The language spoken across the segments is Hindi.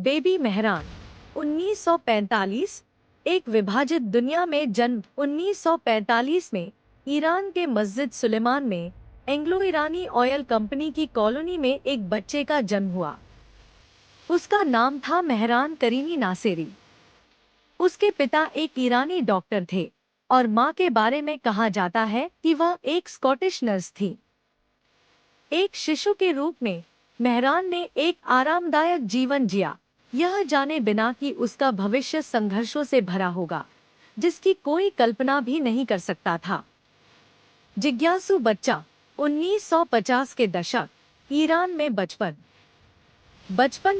बेबी मेहरान 1945। एक विभाजित दुनिया में जन्म 1945 में ईरान के मस्जिद सुलेमान में एंग्लो ईरानी ऑयल कंपनी की कॉलोनी में एक बच्चे का जन्म हुआ। उसका नाम था मेहरान करीमी नासेरी। उसके पिता एक ईरानी डॉक्टर थे और माँ के बारे में कहा जाता है कि वह एक स्कॉटिश नर्स थी। एक शिशु के रूप में मेहरान ने एक आरामदायक जीवन जिया, यह जाने बिना कि उसका भविष्य संघर्षों से भरा होगा, जिसकी कोई कल्पना भी नहीं कर सकता था। जिज्ञासु बच्चा 1950 के दशक ईरान में बचपन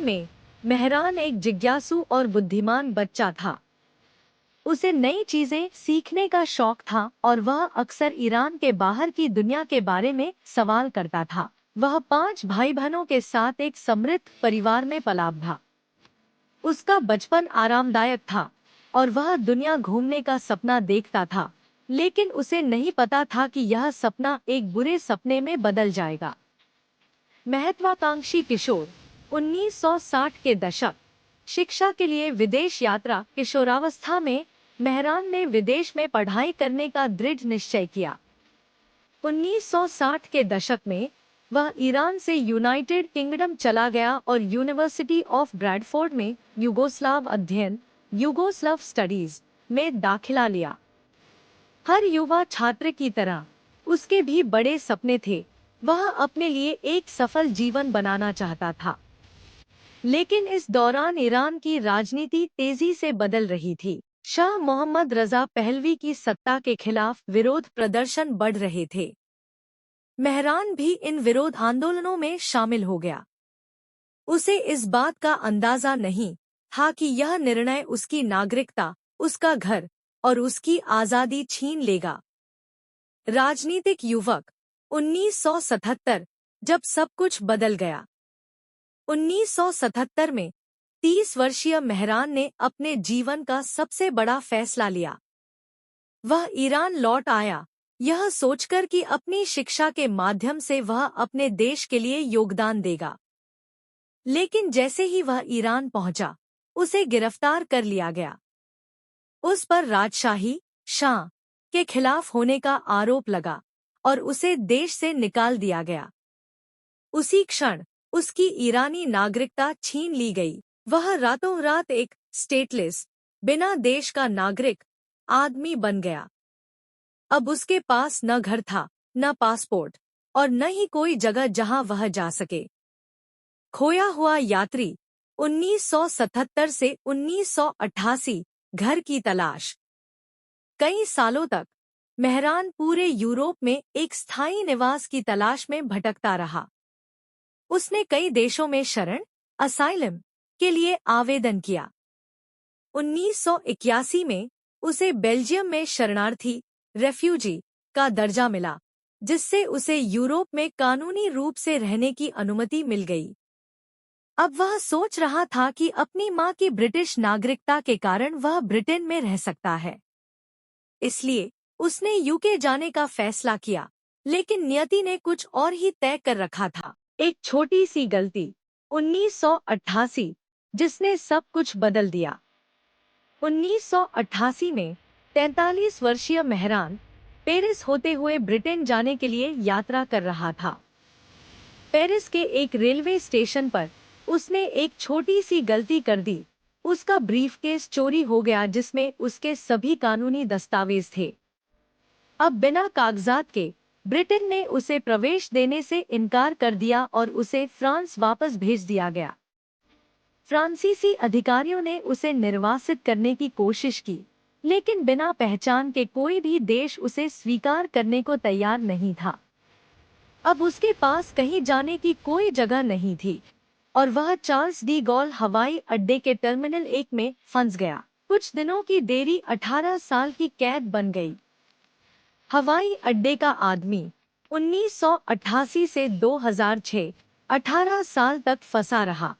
में मेहरान एक जिज्ञासु और बुद्धिमान बच्चा था। उसे नई चीजें सीखने का शौक था और वह अक्सर ईरान के बाहर की दुनिया के बारे में सवाल करता था। वह 5 भाई बहनों के साथ एक समृद्ध परिवार में पला था। उसका बचपन आरामदायक था और वह दुनिया घूमने का सपना देखता था, लेकिन उसे नहीं पता था कि यह सपना एक बुरे सपने में बदल जाएगा। महत्वाकांक्षी किशोर 1960 के दशक शिक्षा के लिए विदेश यात्रा। किशोरावस्था में मेहरान ने विदेश में पढ़ाई करने का दृढ़ निश्चय किया। 1960 के दशक में वह ईरान से यूनाइटेड किंगडम चला गया और यूनिवर्सिटी ऑफ ब्रैडफोर्ड में यूगोस्लाव अध्ययन यूगोस्लाव स्टडीज में दाखिला लिया। हर युवा छात्र की तरह उसके भी बड़े सपने थे। वह अपने लिए एक सफल जीवन बनाना चाहता था, लेकिन इस दौरान ईरान की राजनीति तेजी से बदल रही थी। शाह मोहम्मद रजा पहलवी की सत्ता के खिलाफ विरोध प्रदर्शन बढ़ रहे थे। मेहरान भी इन विरोध आंदोलनों में शामिल हो गया। उसे इस बात का अंदाजा नहीं था कि यह निर्णय उसकी नागरिकता, उसका घर और उसकी आजादी छीन लेगा। राजनीतिक युवक 1977, जब सब कुछ बदल गया। 1977 में 30 वर्षीय मेहरान ने अपने जीवन का सबसे बड़ा फैसला लिया। वह ईरान लौट आया, यह सोचकर कि अपनी शिक्षा के माध्यम से वह अपने देश के लिए योगदान देगा। लेकिन जैसे ही वह ईरान पहुंचा, उसे गिरफ्तार कर लिया गया। उस पर राजशाही शाह के खिलाफ होने का आरोप लगा और उसे देश से निकाल दिया गया। उसी क्षण उसकी ईरानी नागरिकता छीन ली गई। वह रातों रात एक स्टेटलेस, बिना देश का नागरिक आदमी बन गया। अब उसके पास न घर था, न पासपोर्ट और न ही कोई जगह जहां वह जा सके। खोया हुआ यात्री 1977 से 1988, घर की तलाश। कई सालों तक मेहरान पूरे यूरोप में एक स्थायी निवास की तलाश में भटकता रहा। उसने कई देशों में शरण असाइलम के लिए आवेदन किया। 1981 में उसे बेल्जियम में शरणार्थी रेफ्यूजी का दर्जा मिला, जिससे उसे यूरोप में कानूनी रूप से रहने की अनुमति मिल गई। अब वह सोच रहा था कि अपनी मां की ब्रिटिश नागरिकता के कारण वह ब्रिटेन में रह सकता है। इसलिए उसने यूके जाने का फैसला किया, लेकिन नियति ने कुछ और ही तय कर रखा था। एक छोटी सी गलती 1988, जिसने सब कुछ बदल दिया। 1988 में 43 वर्षीय मेहरान पेरिस होते हुए ब्रिटेन जाने के लिए यात्रा कर रहा था। पेरिस के एक रेलवे स्टेशन पर उसने एक छोटी सी गलती कर दी। उसका ब्रीफकेस चोरी हो गया, जिसमें उसके सभी कानूनी दस्तावेज थे। अब बिना कागजात के ब्रिटेन ने उसे प्रवेश देने से इनकार कर दिया और उसे फ्रांस वापस भेज दिया गया। फ्रांसीसी अधिकारियों ने उसे निर्वासित करने की कोशिश की, लेकिन बिना पहचान के कोई भी देश उसे स्वीकार करने को तैयार नहीं था। अब उसके पास कहीं जाने की कोई जगह नहीं थी और वह चार्ल्स डी गॉल हवाई अड्डे के टर्मिनल 1 में फंस गया। कुछ दिनों की देरी 18 साल की कैद बन गई। हवाई अड्डे का आदमी 1988 से 2006, 18 साल तक फंसा रहा।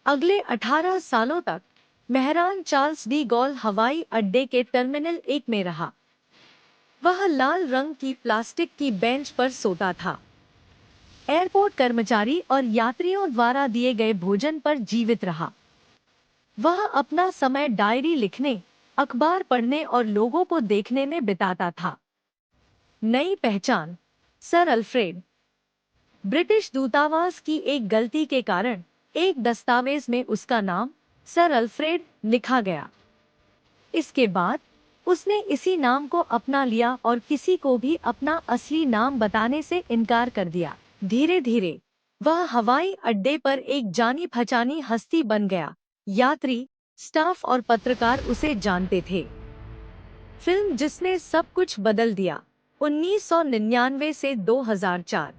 अगले 18 सालों तक मेहरान चार्ल्स डी गॉल हवाई अड्डे के टर्मिनल 1 में रहा। वह लाल रंग की प्लास्टिक की बेंच पर सोता था। एयरपोर्ट कर्मचारी और यात्रियों द्वारा दिए गए भोजन पर जीवित रहा। वह अपना समय डायरी लिखने, अखबार पढ़ने और लोगों को देखने में बिताता था। नई पहचान। Sir Alfred. ब्रिटिश दूतावास की एक गलती के कारण एक दस्तावेज में उसका नाम सर अल्फ्रेड लिखा गया। इसके बाद उसने इसी नाम को अपना लिया और किसी को भी अपना असली नाम बताने से इनकार कर दिया। धीरे धीरे वह हवाई अड्डे पर एक जानी पहचानी हस्ती बन गया। यात्री, स्टाफ और पत्रकार उसे जानते थे। फिल्म जिसने सब कुछ बदल दिया। 1999 से 2004।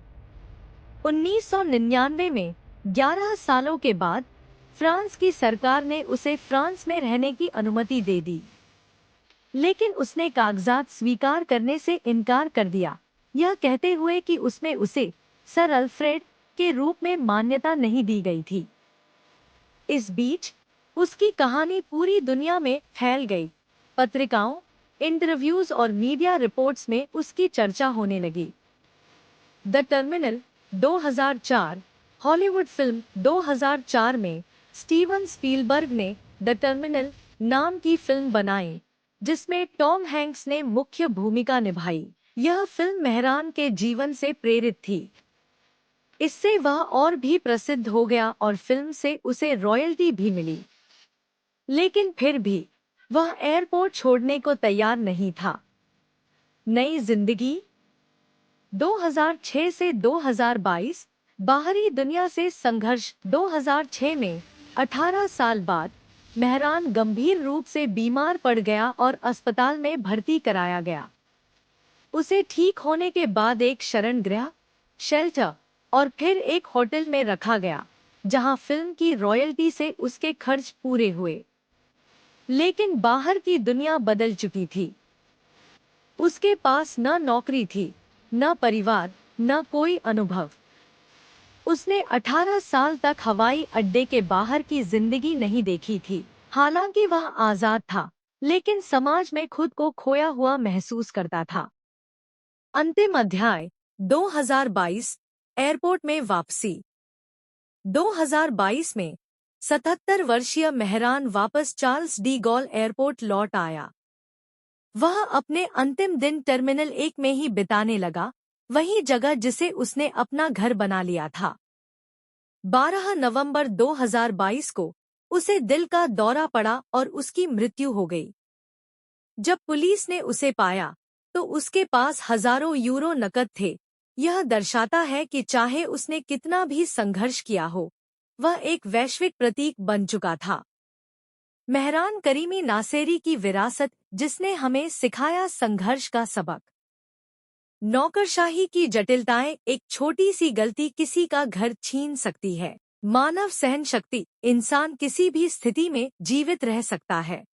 1999 में 11 सालों के बाद फ्रांस की सरकार ने उसे फ्रांस में रहने की अनुमति दे दी, लेकिन उसने कागजात स्वीकार करने से इनकार कर दिया, यह कहते हुए कि उसमें उसे सर अल्फ्रेड के रूप में मान्यता नहीं दी गई थी। इस बीच उसकी कहानी पूरी दुनिया में फैल गई। पत्रिकाओं, इंटरव्यूज और मीडिया रिपोर्ट्स में उसकी चर्चा होने लगी। The terminal 2004। हॉलीवुड फिल्म 2004 में स्टीवन स्पीलबर्ग ने द टर्मिनल नाम की फिल्म बनाई, जिसमें टॉम हैंक्स ने मुख्य भूमिका निभाई। यह फिल्म मेहरान के जीवन से प्रेरित थी। इससे वह और भी प्रसिद्ध हो गया और फिल्म से उसे रॉयल्टी भी मिली। लेकिन फिर भी वह एयरपोर्ट छोड़ने को तैयार नहीं था। नई जिंदगी। 2006 से 2022। बाहरी दुनिया से संघर्ष। 2006 में 18 साल बाद मेहरान गंभीर रूप से बीमार पड़ गया और अस्पताल में भर्ती कराया गया। उसे ठीक होने के बाद एक शरण गृह, शेल्टर और फिर एक होटल में रखा गया, जहां फिल्म की रॉयल्टी से उसके खर्च पूरे हुए। लेकिन बाहर की दुनिया बदल चुकी थी। उसके पास न नौकरी थी, न परिवार, न कोई अनुभव। उसने 18 साल तक हवाई अड्डे के बाहर की जिंदगी नहीं देखी थी। हालांकि वह आजाद था, लेकिन समाज में खुद को खोया हुआ महसूस करता था। अंतिम अध्याय। 2022। एयरपोर्ट में वापसी। 2022 में 77 वर्षीय मेहरान वापस चार्ल्स डी गॉल एयरपोर्ट लौट आया। वह अपने अंतिम दिन टर्मिनल 1 में ही बिताने लगा, वही जगह जिसे उसने अपना घर बना लिया था। 12 नवंबर 2022 को उसे दिल का दौरा पड़ा और उसकी मृत्यु हो गई। जब पुलिस ने उसे पाया तो उसके पास हजारों यूरो नकद थे। यह दर्शाता है कि चाहे उसने कितना भी संघर्ष किया हो, वह एक वैश्विक प्रतीक बन चुका था। मेहरान करीमी नासेरी की विरासत, जिसने हमें सिखाया संघर्ष का सबक। नौकरशाही की जटिलताएं। एक छोटी सी गलती किसी का घर छीन सकती है। मानव सहन शक्ति। इंसान किसी भी स्थिति में जीवित रह सकता है।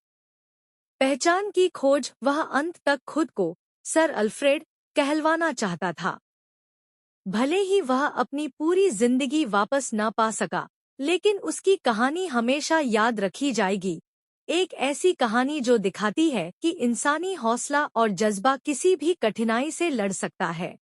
पहचान की खोज। वह अंत तक खुद को सर अल्फ्रेड कहलवाना चाहता था। भले ही वह अपनी पूरी जिंदगी वापस ना पा सका, लेकिन उसकी कहानी हमेशा याद रखी जाएगी। एक ऐसी कहानी जो दिखाती है कि इंसानी हौसला और जज्बा किसी भी कठिनाई से लड़ सकता है।